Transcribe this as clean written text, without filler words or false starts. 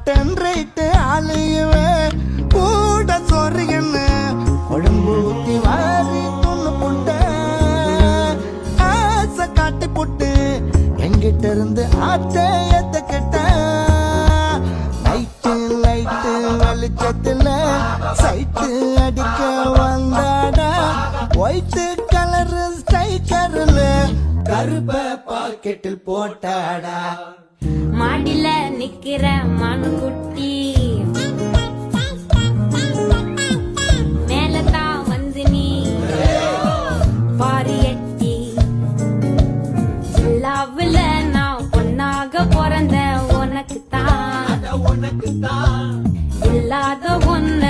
டென்ரைட்டு ஆளுவே கூட சொருகன்னு உடம்பு ஊத்தி வாரி துண்ணு புட்ட ஆசை காட்டி புட்டு எங்கிட்ட இருந்து ஆட்டை ஏத்துக்கிட்ட லைட்டு வெளிச்சத்துல சைட்டு அடிக்க வந்தாடா ஒயிட்டு கலரு ஸ்டைக்கர்ல கருப்ப பாக்கெட்டில் போட்டாடா மாடில நிக்கிற மானுக்குட்டி மேலதான் வந்து நீ பாரி எட்டி லவ்ல நான் பொண்ணாக பிறந்த உனக்குத்தான் இல்லாத ஒன்ன